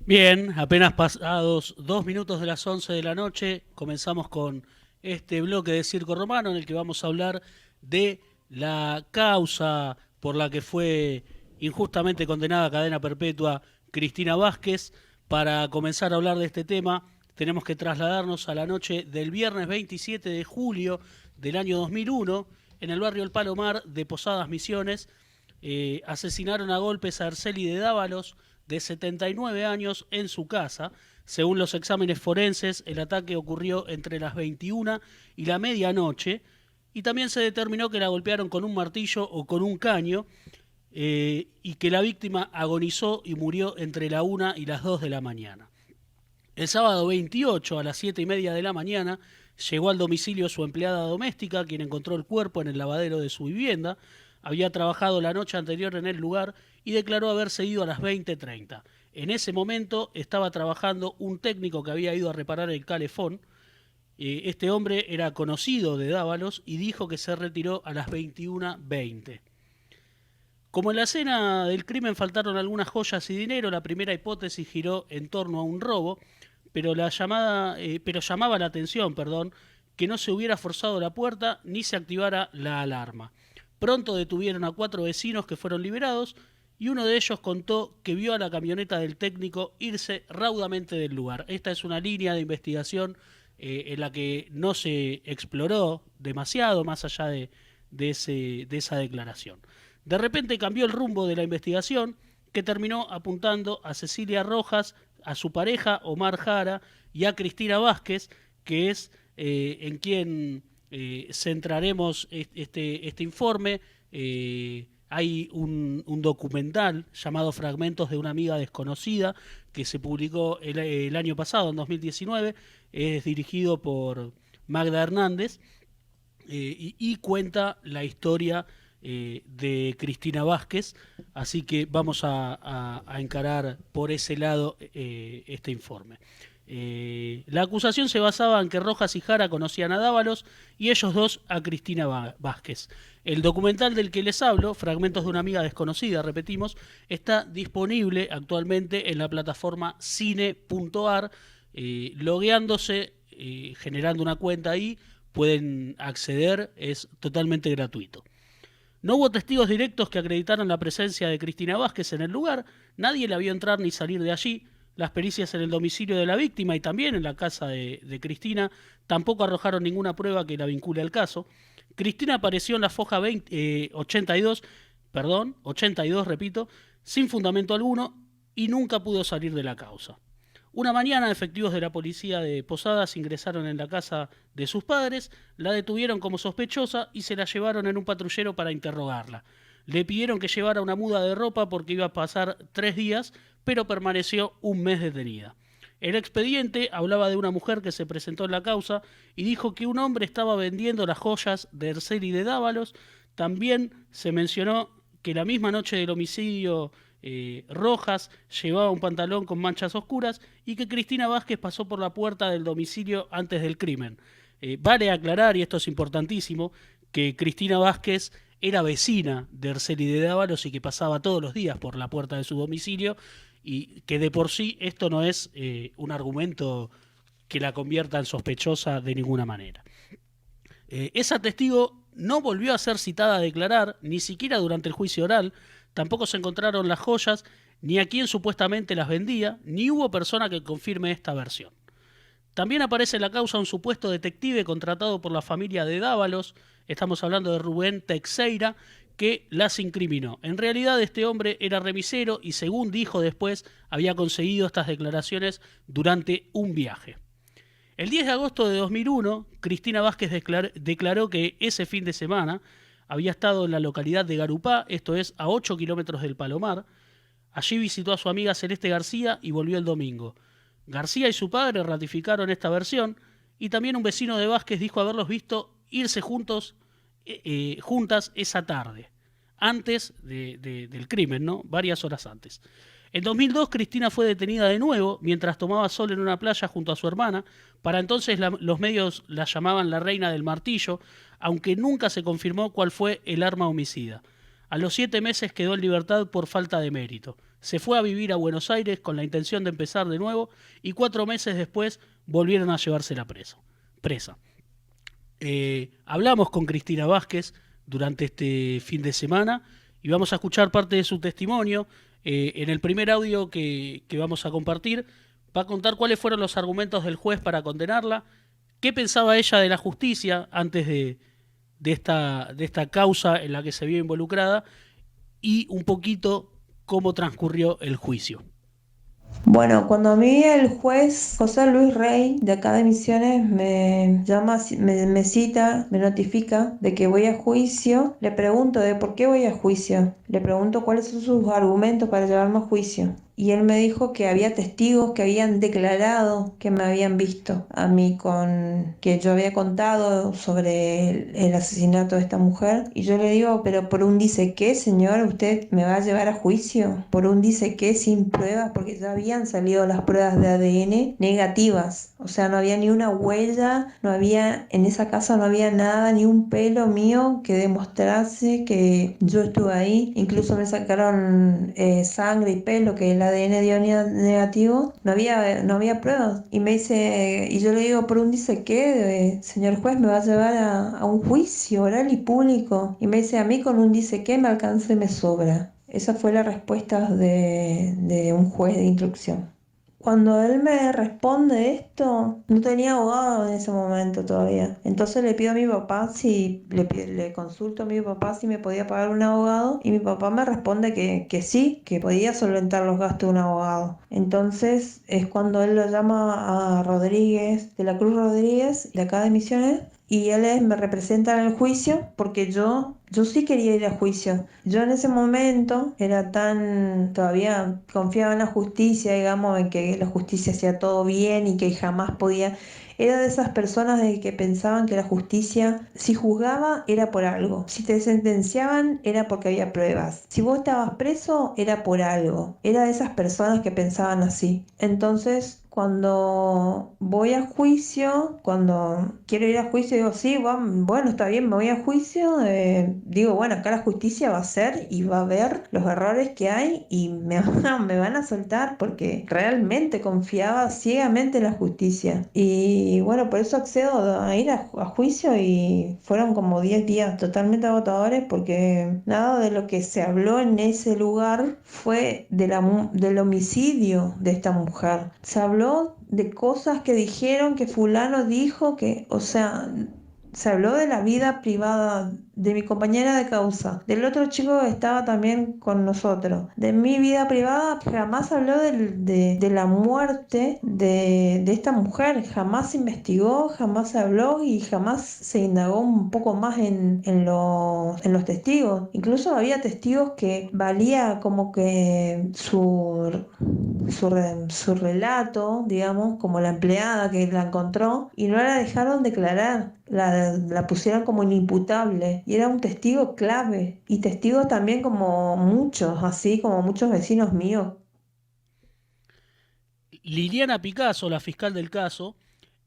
Bien, apenas pasados 2 minutos de las 11 de la noche, comenzamos con este bloque de Circo Romano en el que vamos a hablar de la causa por la que fue injustamente condenada a cadena perpetua Cristina Vázquez. Para comenzar a hablar de este tema, tenemos que trasladarnos a la noche del viernes 27 de julio del año 2001 en el barrio El Palomar de Posadas Misiones. Asesinaron a golpes a Arceli de Dávalos, de 79 años, en su casa. Según los exámenes forenses, el ataque ocurrió entre las 21 y la medianoche, y también se determinó que la golpearon con un martillo o con un caño, y que la víctima agonizó y murió entre la 1 y las 2 de la mañana. El sábado 28 a las 7:30 de la mañana llegó al domicilio su empleada doméstica, quien encontró el cuerpo en el lavadero de su vivienda. Había trabajado la noche anterior en el lugar y declaró haberse ido a las 20:30. En ese momento estaba trabajando un técnico que había ido a reparar el calefón. Este hombre era conocido de Dávalos y dijo que se retiró a las 21:20. Como en la escena del crimen faltaron algunas joyas y dinero, la primera hipótesis giró en torno a un robo, pero llamaba la atención, que no se hubiera forzado la puerta ni se activara la alarma. Pronto detuvieron a 4 vecinos que fueron liberados, y uno de ellos contó que vio a la camioneta del técnico irse raudamente del lugar. Esta es una línea de investigación en la que no se exploró demasiado más allá de esa declaración. De repente cambió el rumbo de la investigación, que terminó apuntando a Cecilia Rojas, a su pareja Omar Jara y a Cristina Vázquez, que es en quien centraremos este informe. Hay un documental llamado Fragmentos de una amiga desconocida, que se publicó el año pasado, en 2019. Es dirigido por Magda Hernández, y cuenta la historia de Cristina Vázquez. Así que vamos a encarar por ese lado este informe. La acusación se basaba en que Rojas y Jara conocían a Dávalos y ellos dos a Cristina Vázquez. El documental del que les hablo, Fragmentos de una amiga desconocida, repetimos, está disponible actualmente en la plataforma cine.ar. Logueándose, generando una cuenta ahí, pueden acceder, es totalmente gratuito. No hubo testigos directos que acreditaran la presencia de Cristina Vázquez en el lugar. Nadie la vio entrar ni salir de allí. Las pericias en el domicilio de la víctima y también en la casa de Cristina tampoco arrojaron ninguna prueba que la vincule al caso. Cristina apareció en la foja 82, 82, repito, sin fundamento alguno, y nunca pudo salir de la causa. Una mañana, efectivos de la policía de Posadas ingresaron en la casa de sus padres, la detuvieron como sospechosa y se la llevaron en un patrullero para interrogarla. Le pidieron que llevara una muda de ropa porque iba a pasar 3 días, pero permaneció un mes detenida. El expediente hablaba de una mujer que se presentó en la causa y dijo que un hombre estaba vendiendo las joyas de Erceli de Dávalos. También se mencionó que la misma noche del homicidio, Rojas llevaba un pantalón con manchas oscuras y que Cristina Vázquez pasó por la puerta del domicilio antes del crimen. Vale aclarar, y esto es importantísimo, que Cristina Vázquez era vecina de Erceli de Dávalos y que pasaba todos los días por la puerta de su domicilio, y que de por sí esto no es un argumento que la convierta en sospechosa de ninguna manera. Esa testigo no volvió a ser citada a declarar, ni siquiera durante el juicio oral. Tampoco se encontraron las joyas, ni a quién supuestamente las vendía, ni hubo persona que confirme esta versión. También aparece en la causa un supuesto detective contratado por la familia de Dávalos. Estamos hablando de Rubén Teixeira, que las incriminó. En realidad, este hombre era remisero y, según dijo después, había conseguido estas declaraciones durante un viaje. El 10 de agosto de 2001, Cristina Vázquez declaró que ese fin de semana había estado en la localidad de Garupá, esto es a 8 kilómetros del Palomar. Allí visitó a su amiga Celeste García y volvió el domingo. García y su padre ratificaron esta versión, y también un vecino de Vázquez dijo haberlos visto irse juntas esa tarde, antes del crimen, ¿no? Varias horas antes. En 2002, Cristina fue detenida de nuevo mientras tomaba sol en una playa junto a su hermana. Para entonces los medios la llamaban la reina del martillo, aunque nunca se confirmó cuál fue el arma homicida. A los 7 meses quedó en libertad por falta de mérito. se fue a vivir a Buenos Aires con la intención de empezar de nuevo y 4 meses después volvieron a llevársela presa. Hablamos con Cristina Vázquez durante este fin de semana y vamos a escuchar parte de su testimonio. En el primer audio que vamos a compartir va a contar cuáles fueron los argumentos del juez para condenarla, qué pensaba ella de la justicia antes de esta causa en la que se vio involucrada y un poquito cómo transcurrió el juicio. Bueno, cuando a mí el juez José Luis Rey de acá de Misiones me llama, me cita, me notifica de que voy a juicio, le pregunto de por qué voy a juicio, le pregunto cuáles son sus argumentos para llevarme a juicio. Y él me dijo que había testigos que habían declarado que me habían visto a mí que yo había contado sobre el asesinato de esta mujer. Y yo le digo, pero por un dice qué, señor, usted me va a llevar a juicio por un dice qué sin pruebas, porque ya habían salido las pruebas de ADN negativas. O sea, no había ni una huella, no había, en esa casa no había nada, ni un pelo mío que demostrase que yo estuve ahí. Incluso me sacaron sangre y pelo, que el ADN dio negativo. No había pruebas. Y me dice, y yo le digo, por un dice qué, señor juez, me va a llevar a un juicio oral y público. Y me dice, a mí con un dice qué me alcanza y me sobra. Esa fue la respuesta de un juez de instrucción. Cuando él me responde esto, no tenía abogado en ese momento todavía. Entonces le pido a mi papá si le consulto a mi papá si me podía pagar un abogado y mi papá me responde que sí, que podía solventar los gastos de un abogado. Entonces es cuando él lo llama a Rodríguez, de la Cruz Rodríguez, de acá de Misiones, y me representa en el juicio porque yo sí quería ir a juicio. Yo en ese momento todavía confiaba en la justicia, digamos, en que la justicia hacía todo bien y que jamás podía. Era de esas personas de que pensaban que la justicia, si juzgaba, era por algo. Si te sentenciaban, era porque había pruebas. Si vos estabas preso, era por algo. Era de esas personas que pensaban así. Entonces, cuando voy a juicio, cuando quiero ir a juicio, digo, sí, bueno, está bien, me voy a juicio. Digo, bueno, acá la justicia va a hacer y va a ver los errores que hay y me van a soltar porque realmente confiaba ciegamente en la justicia. Y bueno, por eso accedo a ir a juicio y fueron como 10 días totalmente agotadores porque nada de lo que se habló en ese lugar fue del homicidio de esta mujer. Se habló de cosas que dijeron que fulano dijo que, o sea, se habló de la vida privada de mi compañera de causa, del otro chico que estaba también con nosotros. De mi vida privada jamás habló de la muerte de esta mujer, jamás se investigó, jamás se habló y jamás se indagó un poco más en los testigos. Incluso había testigos que valía como que su relato, digamos, como la empleada que la encontró, y no la dejaron declarar, la pusieron como inimputable, y era un testigo clave, y testigos también como muchos, así como muchos vecinos míos. Liliana Picasso, la fiscal del caso,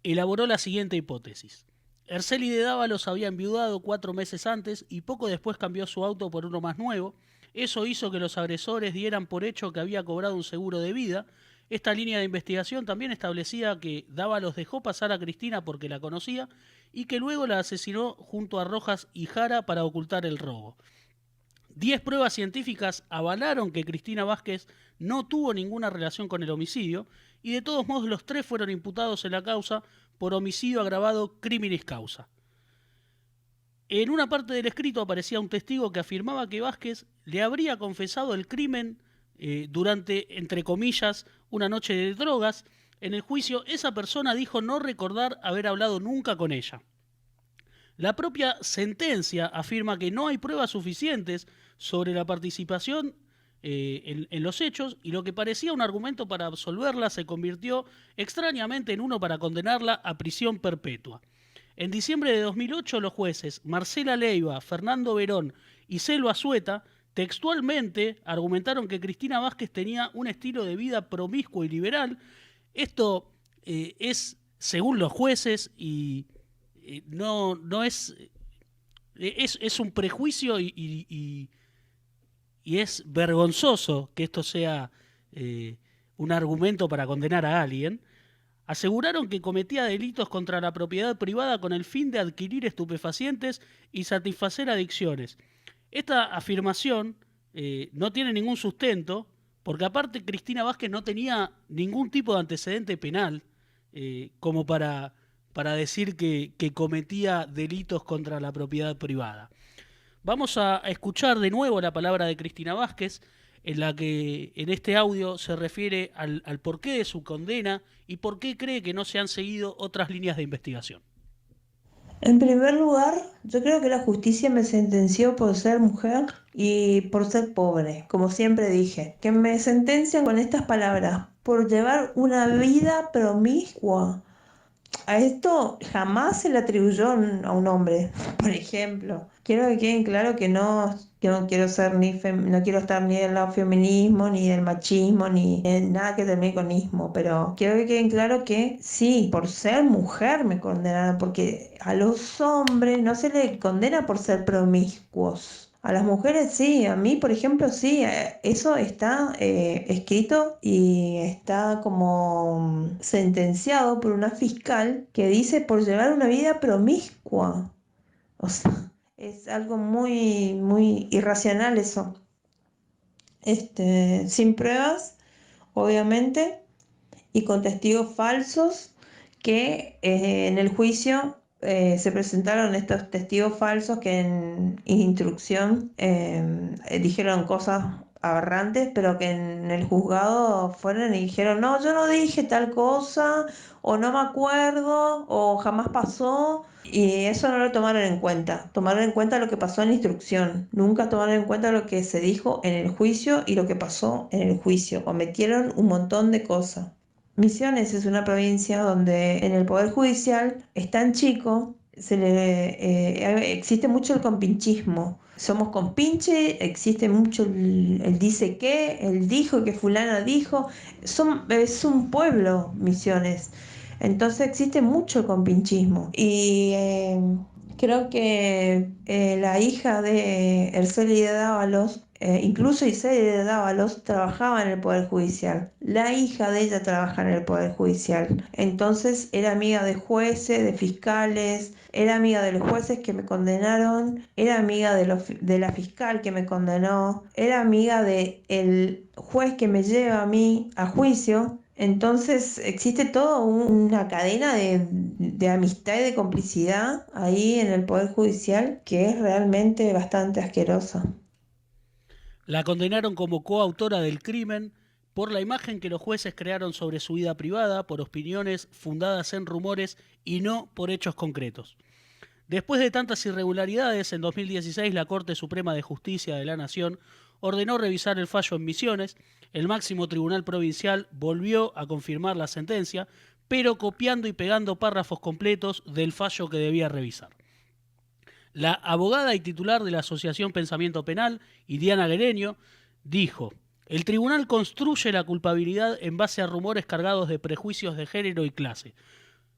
elaboró la siguiente hipótesis. Erceli de Dávalos había enviudado 4 meses antes y poco después cambió su auto por uno más nuevo. Eso hizo que los agresores dieran por hecho que había cobrado un seguro de vida. Esta línea de investigación también establecía que Dávalos dejó pasar a Cristina porque la conocía y que luego la asesinó junto a Rojas y Jara para ocultar el robo. 10 pruebas científicas avalaron que Cristina Vázquez no tuvo ninguna relación con el homicidio y de todos modos los 3 fueron imputados en la causa por homicidio agravado criminis causa. En una parte del escrito aparecía un testigo que afirmaba que Vázquez le habría confesado el crimen durante, entre comillas, una noche de drogas. En el juicio, esa persona dijo no recordar haber hablado nunca con ella. La propia sentencia afirma que no hay pruebas suficientes sobre la participación en los hechos y lo que parecía un argumento para absolverla se convirtió extrañamente en uno para condenarla a prisión perpetua. En diciembre de 2008 los jueces Marcela Leiva, Fernando Verón y Selva Sueta textualmente argumentaron que Cristina Vázquez tenía un estilo de vida promiscuo y liberal. Esto es, según los jueces, y no es un prejuicio y es vergonzoso que esto sea un argumento para condenar a alguien, aseguraron que cometía delitos contra la propiedad privada con el fin de adquirir estupefacientes y satisfacer adicciones. Esta afirmación no tiene ningún sustento, porque aparte Cristina Vázquez no tenía ningún tipo de antecedente penal como para decir que cometía delitos contra la propiedad privada. Vamos a escuchar de nuevo la palabra de Cristina Vázquez, en la que en este audio se refiere al porqué de su condena y por qué cree que no se han seguido otras líneas de investigación. En primer lugar, yo creo que la justicia me sentenció por ser mujer y por ser pobre, como siempre dije. Que me sentencian con estas palabras, por llevar una vida promiscua. A esto jamás se le atribuyó a un hombre, por ejemplo. Quiero que quede claro que no quiero ser no quiero estar ni del lado feminismo, ni del machismo, ni en nada que termine con ismo, pero quiero que quede claro que sí, por ser mujer me condenaron, porque a los hombres no se les condena por ser promiscuos. A las mujeres sí, a mí por ejemplo sí, eso está escrito y está como sentenciado por una fiscal que dice por llevar una vida promiscua. O sea, es algo muy irracional eso. Sin pruebas, obviamente, y con testigos falsos que en el juicio se presentaron estos testigos falsos que en instrucción dijeron cosas aberrantes, pero que en el juzgado fueron y dijeron, no, yo no dije tal cosa, o no me acuerdo, o jamás pasó. Y eso no lo tomaron en cuenta. Tomaron en cuenta lo que pasó en la instrucción. Nunca tomaron en cuenta lo que se dijo en el juicio y lo que pasó en el juicio. Cometieron un montón de cosas. Misiones es una provincia donde en el Poder Judicial es tan chico, existe mucho el compinchismo. Somos compinche, existe mucho el dice qué, el dijo que fulana dijo. Es un pueblo, Misiones. Entonces existe mucho el compinchismo. Y creo que la hija de Erceli de Dávalos, incluso Iseli de Dávalos, trabajaba en el Poder Judicial. La hija de ella trabaja en el Poder Judicial. Entonces era amiga de jueces, de fiscales, era amiga de los jueces que me condenaron, era amiga de la fiscal que me condenó, era amiga del juez que me lleva a mí a juicio. Entonces existe toda una cadena de amistad y de complicidad ahí en el Poder Judicial que es realmente bastante asquerosa. La condenaron como coautora del crimen por la imagen que los jueces crearon sobre su vida privada, por opiniones fundadas en rumores y no por hechos concretos. Después de tantas irregularidades, en 2016 la Corte Suprema de Justicia de la Nación ordenó revisar el fallo en Misiones. El máximo tribunal provincial volvió a confirmar la sentencia, pero copiando y pegando párrafos completos del fallo que debía revisar. La abogada y titular de la Asociación Pensamiento Penal, Diana Guereño, dijo: el tribunal construye la culpabilidad en base a rumores cargados de prejuicios de género y clase.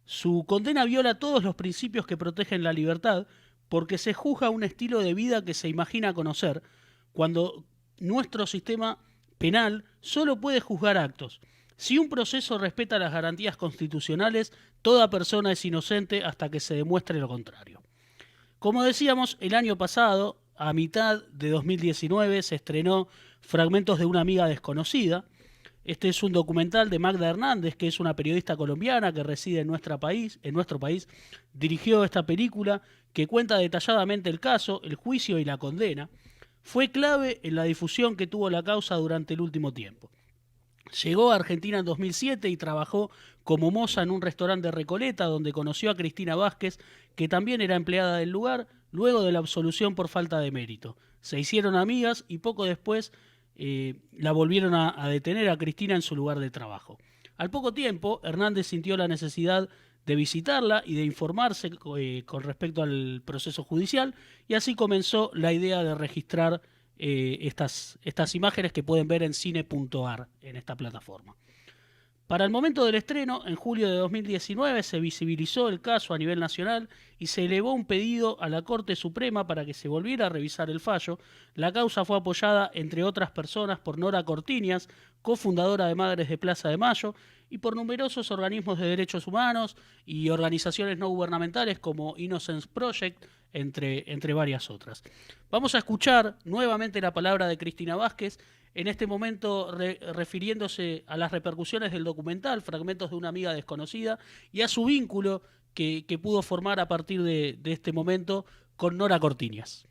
Su condena viola todos los principios que protegen la libertad porque se juzga un estilo de vida que se imagina conocer, cuando nuestro sistema penal solo puede juzgar actos. Si un proceso respeta las garantías constitucionales, toda persona es inocente hasta que se demuestre lo contrario. Como decíamos, el año pasado, a mitad de 2019, se estrenó Fragmentos de una amiga desconocida. Este es un documental de Magda Hernández, que es una periodista colombiana que reside en nuestro país. Dirigió esta película que cuenta detalladamente el caso, el juicio y la condena. Fue clave en la difusión que tuvo la causa durante el último tiempo. Llegó a Argentina en 2007 y trabajó como moza en un restaurante de Recoleta, donde conoció a Cristina Vázquez, que también era empleada del lugar, luego de la absolución por falta de mérito. Se hicieron amigas y poco después la volvieron a detener a Cristina en su lugar de trabajo. Al poco tiempo, Hernández sintió la necesidad de visitarla y de informarse con respecto al proceso judicial, y así comenzó la idea de registrar estas imágenes que pueden ver en cine.ar, en esta plataforma. Para el momento del estreno, en julio de 2019, se visibilizó el caso a nivel nacional y se elevó un pedido a la Corte Suprema para que se volviera a revisar el fallo. La causa fue apoyada, entre otras personas, por Nora Cortiñas, cofundadora de Madres de Plaza de Mayo, y por numerosos organismos de derechos humanos y organizaciones no gubernamentales como Innocence Project, entre varias otras. Vamos a escuchar nuevamente la palabra de Cristina Vázquez, en este momento refiriéndose a las repercusiones del documental, fragmentos de una amiga desconocida, y a su vínculo que pudo formar a partir de este momento con Nora Cortiñas.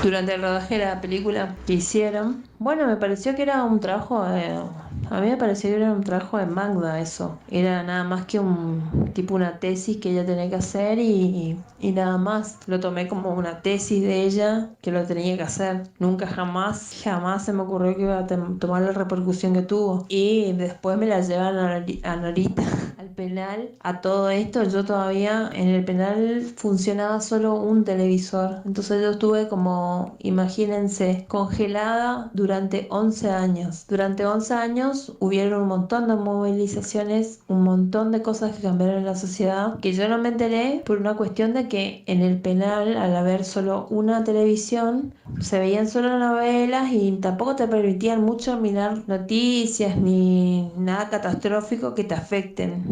Durante el rodaje de la película que hicieron, bueno, me pareció que era un trabajo, a mí me pareció que era un trabajo de Magda eso. Era nada más que una tesis que ella tenía que hacer y nada más. Lo tomé como una tesis de ella que lo tenía que hacer. Nunca jamás se me ocurrió que iba a tomar la repercusión que tuvo. Y después me la llevaron a Norita al penal. A todo esto yo todavía en el penal funcionaba solo un televisor. Entonces yo estuve como, imagínense, congelada durante 11 años. Durante 11 años hubieron un montón de movilizaciones, un montón de cosas que cambiaron en la sociedad, que yo no me enteré por una cuestión de que en el penal, al haber solo una televisión, se veían solo novelas y tampoco te permitían mucho mirar noticias ni nada catastrófico que te afecten.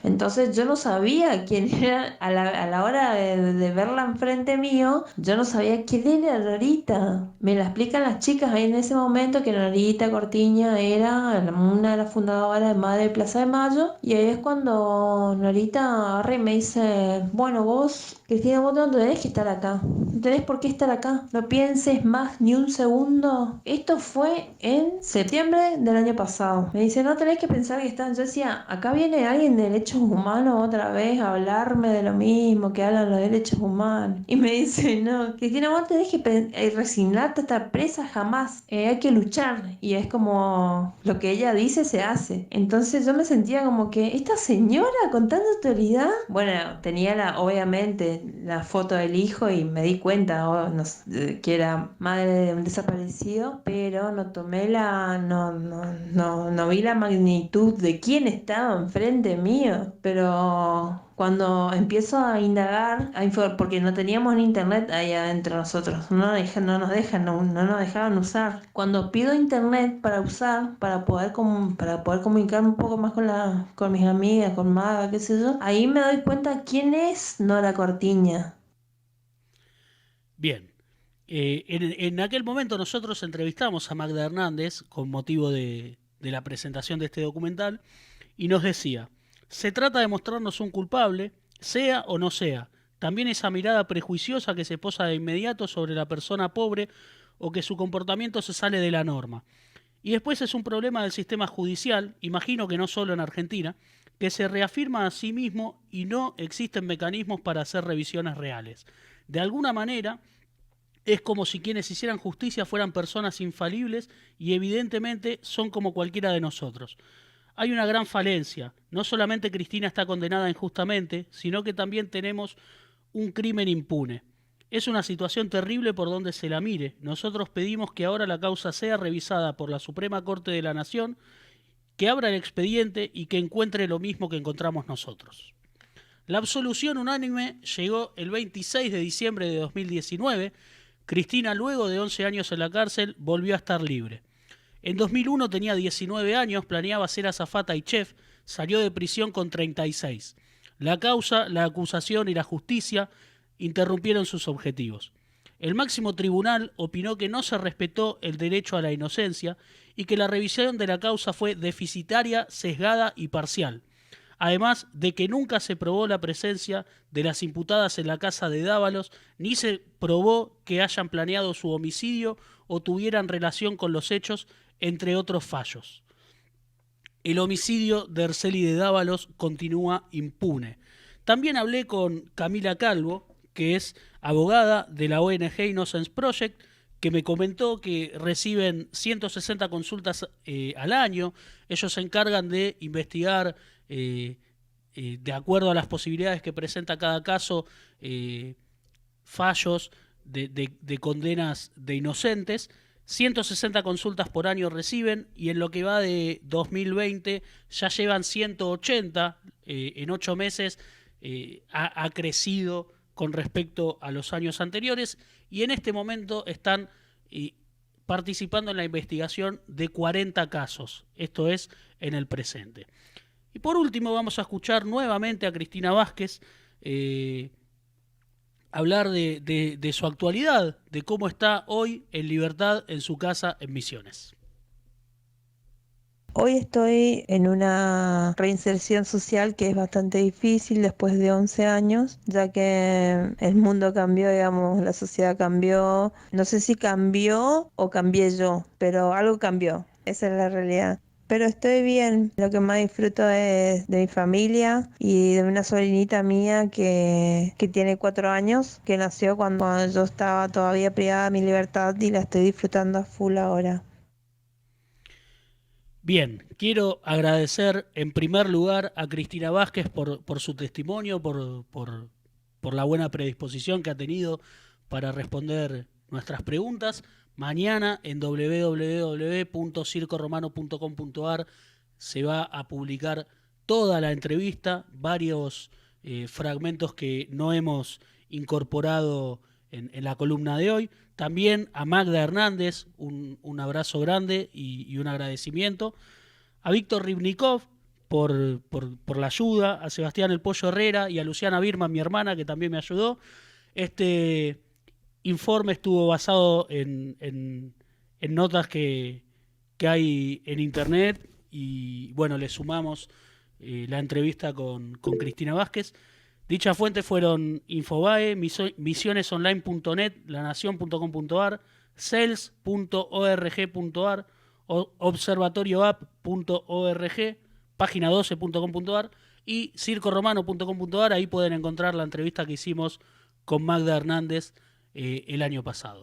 Entonces yo no sabía quién era, a la hora de verla enfrente mío, yo no sabía quién era Norita. Me la explican las chicas ahí en ese momento que Norita Cortiña era una de las fundadoras de Madre de Plaza de Mayo, y ahí es cuando Norita agarra y me dice, bueno, vos, Cristina, vos no tenés que estar acá, no tenés por qué estar acá, no pienses más ni un segundo. Esto fue en septiembre del año pasado. Me dice, no tenés que pensar que están. Yo decía, acá viene alguien de derechos humanos otra vez a hablarme de lo mismo que hablan los derechos humanos. Y me dice, no, Cristina, vos tenés que resignarte a estar presa jamás. Hay que luchar. Y es como lo que ella dice se hace. Entonces yo me sentía como que esta señora con tanta autoridad. Bueno, tenía obviamente la foto del hijo y me di cuenta que era madre de un desaparecido, pero no vi la magnitud de quién estaba enfrente mío. Pero cuando empiezo a indagar, porque no teníamos ni internet ahí adentro nosotros, no nos dejaban usar. Cuando pido internet para usar, para poder comunicarme un poco más con mis amigas, con Maga, qué sé yo, ahí me doy cuenta quién es Nora Cortiña. Bien, en aquel momento nosotros entrevistamos a Magda Hernández con motivo de la presentación de este documental y nos decía, se trata de mostrarnos un culpable, sea o no sea, también esa mirada prejuiciosa que se posa de inmediato sobre la persona pobre o que su comportamiento se sale de la norma. Y después es un problema del sistema judicial, imagino que no solo en Argentina, que se reafirma a sí mismo y no existen mecanismos para hacer revisiones reales. De alguna manera, es como si quienes hicieran justicia fueran personas infalibles y evidentemente son como cualquiera de nosotros. Hay una gran falencia. No solamente Cristina está condenada injustamente, sino que también tenemos un crimen impune. Es una situación terrible por donde se la mire. Nosotros pedimos que ahora la causa sea revisada por la Suprema Corte de la Nación, que abra el expediente y que encuentre lo mismo que encontramos nosotros. La absolución unánime llegó el 26 de diciembre de 2019. Cristina, luego de 11 años en la cárcel, volvió a estar libre. En 2001 tenía 19 años, planeaba ser azafata y chef, salió de prisión con 36. La causa, la acusación y la justicia interrumpieron sus objetivos. El máximo tribunal opinó que no se respetó el derecho a la inocencia y que la revisión de la causa fue deficitaria, sesgada y parcial. Además de que nunca se probó la presencia de las imputadas en la casa de Dávalos, ni se probó que hayan planeado su homicidio o tuvieran relación con los hechos, entre otros fallos. El homicidio de Erceli de Dávalos continúa impune. También hablé con Camila Calvo, que es abogada de la ONG Innocence Project, que me comentó que reciben 160 consultas al año. Ellos se encargan de investigar, de acuerdo a las posibilidades que presenta cada caso, fallos de condenas de inocentes. 160 consultas por año reciben y en lo que va de 2020 ya llevan 180. En 8 meses ha crecido con respecto a los años anteriores y en este momento están participando en la investigación de 40 casos. Esto es en el presente. Y por último vamos a escuchar nuevamente a Cristina Vázquez hablar de su actualidad, de cómo está hoy en libertad en su casa en Misiones. Hoy estoy en una reinserción social que es bastante difícil después de 11 años, ya que el mundo cambió, digamos, la sociedad cambió. No sé si cambió o cambié yo, pero algo cambió, esa es la realidad. Pero estoy bien, lo que más disfruto es de mi familia y de una sobrinita mía que tiene 4 años, que nació cuando yo estaba todavía privada de mi libertad y la estoy disfrutando a full ahora. Bien, quiero agradecer en primer lugar a Cristina Vázquez por su testimonio, por la buena predisposición que ha tenido para responder nuestras preguntas. Mañana en www.circoromano.com.ar se va a publicar toda la entrevista, varios fragmentos que no hemos incorporado en la columna de hoy. También a Magda Hernández, un abrazo grande y un agradecimiento. A Víctor Ribnikov por la ayuda, a Sebastián El Pollo Herrera y a Luciana Birman, mi hermana, que también me ayudó. Este informe estuvo basado en notas que hay en internet y bueno, le sumamos la entrevista con Cristina Vázquez. Dichas fuentes fueron Infobae, misionesonline.net, lanación.com.ar, sales.org.ar, observatorioapp.org, página12.com.ar y circoromano.com.ar. Ahí pueden encontrar la entrevista que hicimos con Magda Hernández el año pasado.